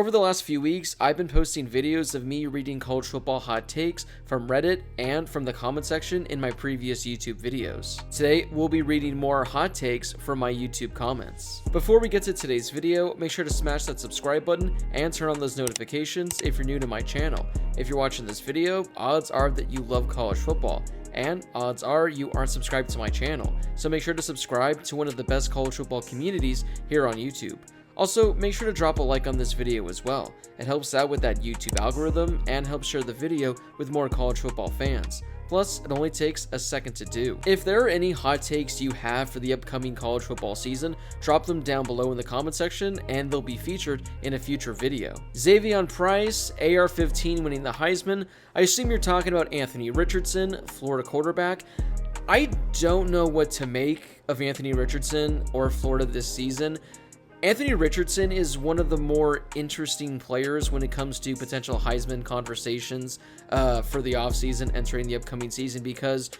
Over the last few weeks, I've been posting videos of me reading college football hot takes from Reddit and from the comment section in my previous YouTube videos. Today, we'll be reading more hot takes from my YouTube comments. Before we get to today's video, make sure to smash that subscribe button and turn on those notifications if you're new to my channel. If you're watching this video, odds are that you love college football, and odds are you aren't subscribed to my channel, so make sure to subscribe to one of the best college football communities here on YouTube. Also, make sure to drop a like on this video as well. It helps out with that YouTube algorithm and helps share the video with more college football fans. Plus, it only takes a second to do. If there are any hot takes you have for the upcoming college football season, drop them down below in the comment section and they'll be featured in a future video. Xavier Price, AR-15 winning the Heisman. I assume you're talking about Anthony Richardson, Florida quarterback. I don't know what to make of Anthony Richardson or Florida this season. Anthony Richardson is one of the more interesting players when it comes to potential Heisman conversations for the offseason entering the upcoming season because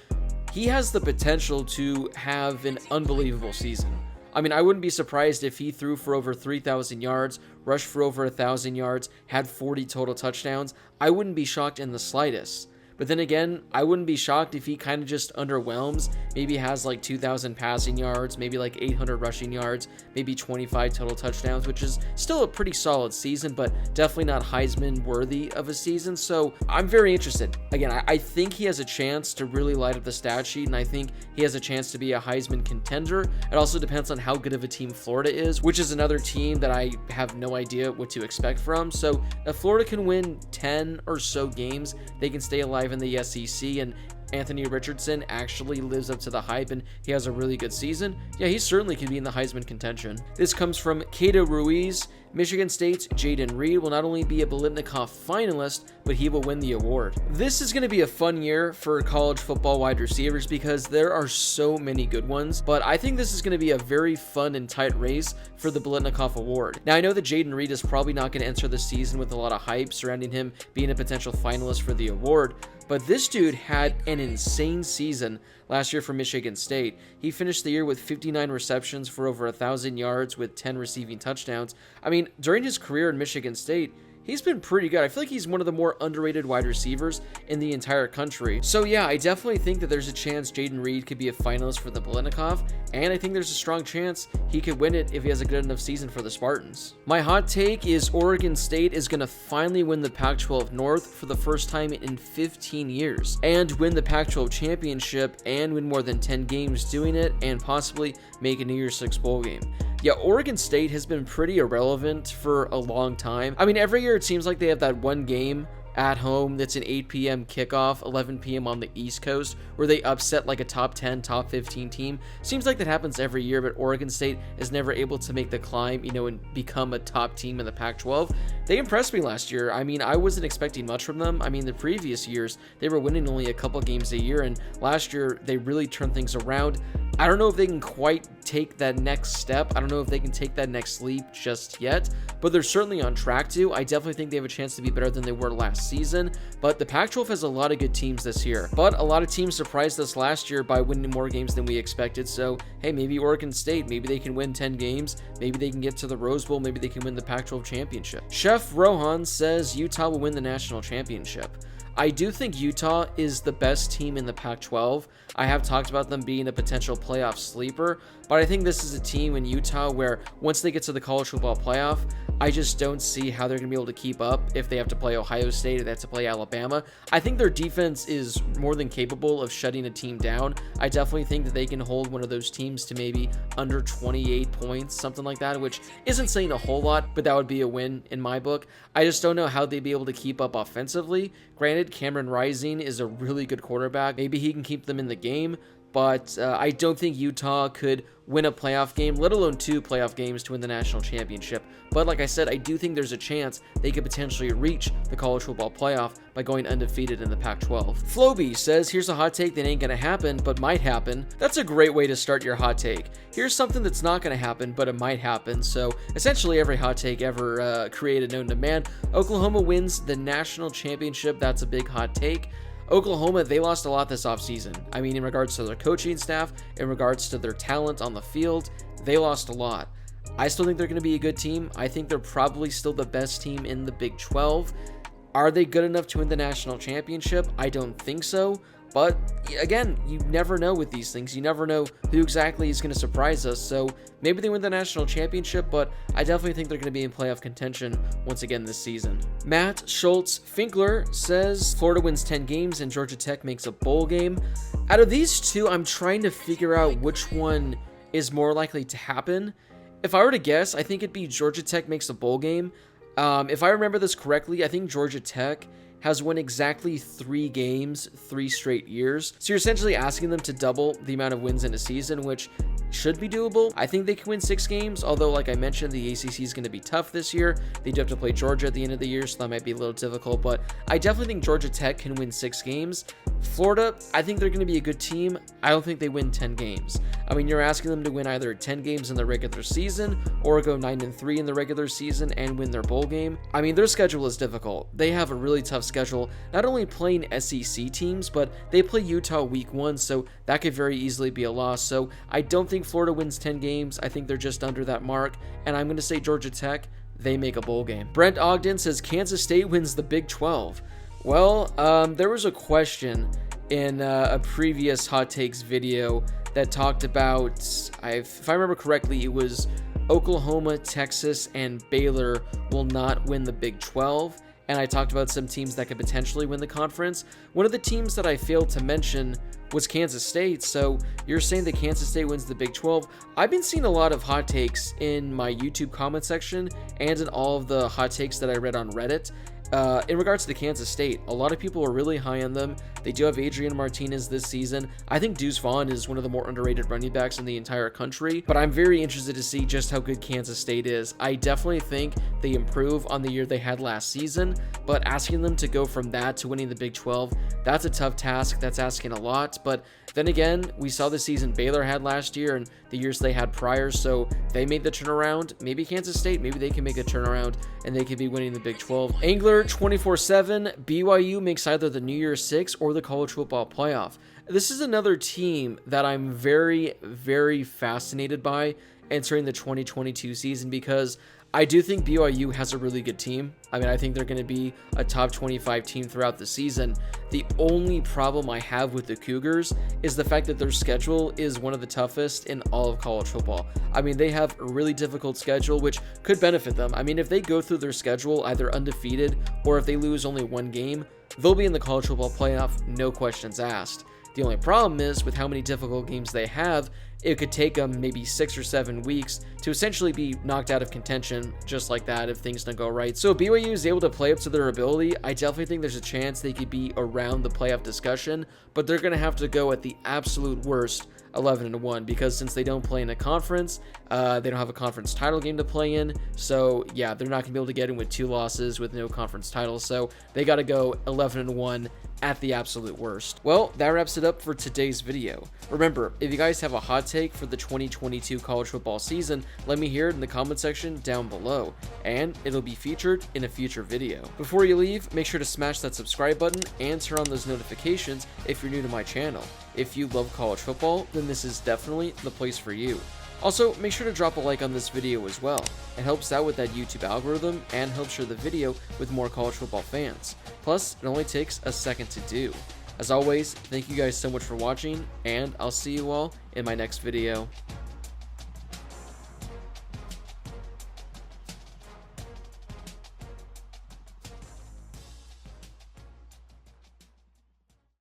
he has the potential to have an unbelievable season. I mean, I wouldn't be surprised if he threw for over 3,000 yards, rushed for over 1,000 yards, had 40 total touchdowns. I wouldn't be shocked in the slightest. But then again, I wouldn't be shocked if he kind of just underwhelms, maybe has like 2,000 passing yards, maybe like 800 rushing yards, maybe 25 total touchdowns, which is still a pretty solid season, but definitely not Heisman worthy of a season. So I'm very interested. Again, I think he has a chance to really light up the stat sheet, and I think he has a chance to be a Heisman contender. It also depends on how good of a team Florida is, which is another team that I have no idea what to expect from. So if Florida can win 10 or so games, they can stay alive in the SEC, and Anthony Richardson actually lives up to the hype and he has a really good season, yeah, he certainly could be in the Heisman contention. This comes from Cato Ruiz. Michigan State's Jaden Reed will not only be a Biletnikoff finalist, but he will win the award. This is going to be a fun year for college football wide receivers because there are so many good ones, but I think this is going to be a very fun and tight race for the Biletnikoff award. Now, I know that Jaden Reed is probably not going to enter the season with a lot of hype surrounding him being a potential finalist for the award, but this dude had an insane season last year for Michigan State. He finished the year with 59 receptions for over 1,000 yards with 10 receiving touchdowns. I mean, during his career in Michigan State, he's been pretty good. I feel like he's one of the more underrated wide receivers in the entire country. So yeah, I definitely think that there's a chance Jaden Reed could be a finalist for the Biletnikoff, and I think there's a strong chance he could win it if he has a good enough season for the Spartans. My hot take is Oregon State is going to finally win the Pac-12 North for the first time in 15 years, and win the Pac-12 championship and win more than 10 games doing it, and possibly make a New Year's Six bowl game. Yeah, Oregon State has been pretty irrelevant for a long time. I mean, every year it seems like they have that one game at home that's an 8 p.m. kickoff, 11 p.m. on the East Coast, where they upset like a top 10, top 15 team. Seems like that happens every year, but Oregon State is never able to make the climb, and become a top team in the Pac-12. They impressed me last year. I mean, I wasn't expecting much from them. I mean, the previous years, they were winning only a couple games a year, and last year, they really turned things around. I don't know if they can quite take that next step. I don't know if they can take that next leap just yet, but they're certainly on track to. I definitely think they have a chance to be better than they were last season, but the Pac-12 has a lot of good teams this year. But a lot of teams surprised us last year by winning more games than we expected, so hey, maybe Oregon State, maybe they can win 10 games, maybe they can get to the Rose Bowl, maybe they can win the Pac-12 championship. Chef Rohan says Utah will win the national championship. I do think Utah is the best team in the Pac-12. I have talked about them being a potential playoff sleeper, but I think this is a team in Utah where once they get to the college football playoff, I just don't see how they're going to be able to keep up if they have to play Ohio State, if they have to play Alabama. I think their defense is more than capable of shutting a team down. I definitely think that they can hold one of those teams to maybe under 28 points, something like that, which isn't saying a whole lot, but that would be a win in my book. I just don't know how they'd be able to keep up offensively. Granted, Cameron Rising is a really good quarterback. Maybe he can keep them in the game, but I don't think Utah could win a playoff game, let alone 2 playoff games to win the national championship. But like I said, I do think there's a chance they could potentially reach the college football playoff by going undefeated in the Pac-12. Floby says, here's a hot take that ain't gonna happen, but might happen. That's a great way to start your hot take. Here's something that's not gonna happen, but it might happen. So essentially every hot take ever created known to man. Oklahoma wins the national championship. That's a big hot take. Oklahoma, they lost a lot this offseason. I mean, in regards to their coaching staff, in regards to their talent on the field, they lost a lot. I still think they're going to be a good team. I think they're probably still the best team in the Big 12. Are they good enough to win the national championship? I don't think so. But again, you never know with these things. You never know who exactly is going to surprise us. So maybe they win the national championship, but I definitely think they're going to be in playoff contention once again this season. Matt Schultz Finkler says Florida wins 10 games and Georgia Tech makes a bowl game. Out of these two, I'm trying to figure out which one is more likely to happen. If I were to guess, I think it'd be Georgia Tech makes a bowl game. If I remember this correctly, I think Georgia Tech has won exactly 3 games 3 straight years. So you're essentially asking them to double the amount of wins in a season, which should be doable. I think they can win 6 games, although like I mentioned, the ACC is going to be tough this year. They do have to play Georgia at the end of the year, so that might be a little difficult, but I definitely think Georgia Tech can win 6 games. Florida, I think they're going to be a good team. I don't think they win 10 games. I mean, you're asking them to win either 10 games in the regular season or go 9-3 in the regular season and win their bowl game. I mean, their schedule is difficult. They have a really tough schedule, not only playing SEC teams, but they play Utah week 1, so that could very easily be a loss. So I don't think Florida wins 10 games. I think they're just under that mark, and I'm going to say Georgia Tech, they make a bowl game. Brent Ogden says Kansas State wins the Big 12. Well, there was a question in a previous Hot Takes video that talked about, if I remember correctly, it was Oklahoma, Texas, and Baylor will not win the Big 12. And I talked about some teams that could potentially win the conference. One of the teams that I failed to mention was Kansas State. So you're saying that Kansas State wins the Big 12. I've been seeing a lot of hot takes in my YouTube comment section and in all of the hot takes that I read on Reddit. In regards to Kansas State, a lot of people are really high on them. They do have Adrian Martinez this season. I think Deuce Vaughn is one of the more underrated running backs in the entire country, but I'm very interested to see just how good Kansas State is. I definitely think they improve on the year they had last season, but asking them to go from that to winning the Big 12, that's a tough task. That's asking a lot, but then again, we saw the season Baylor had last year and the years they had prior, so they made the turnaround. Maybe Kansas State, maybe they can make a turnaround and they could be winning the Big 12. Angler 24/7, BYU makes either the New Year's Six or the college football playoff. This is another team that I'm very, very fascinated by entering the 2022 season because I do think BYU has a really good team. I mean, I think they're going to be a top 25 team throughout the season. The only problem I have with the Cougars is the fact that their schedule is one of the toughest in all of college football. I mean, they have a really difficult schedule, which could benefit them. I mean, if they go through their schedule either undefeated or if they lose only 1 game, they'll be in the college football playoff, no questions asked. The only problem is with how many difficult games they have, it could take them maybe 6 or 7 weeks to essentially be knocked out of contention just like that if things don't go right. So if BYU is able to play up to their ability, I definitely think there's a chance they could be around the playoff discussion, but they're going to have to go at the absolute worst 11-1 because since they don't play in a conference, they don't have a conference title game to play in. So yeah, they're not going to be able to get in with 2 losses with no conference title. So they got to go 11-1 at the absolute worst. Well, that wraps it up for today's video. Remember, if you guys have a hot take for the 2022 college football season, let me hear it in the comment section down below, and it'll be featured in a future video. Before you leave, make sure to smash that subscribe button and turn on those notifications if you're new to my channel. If you love college football, then this is definitely the place for you. Also, make sure to drop a like on this video as well. It helps out with that YouTube algorithm and helps share the video with more college football fans. Plus, it only takes a second to do. As always, thank you guys so much for watching, and I'll see you all in my next video.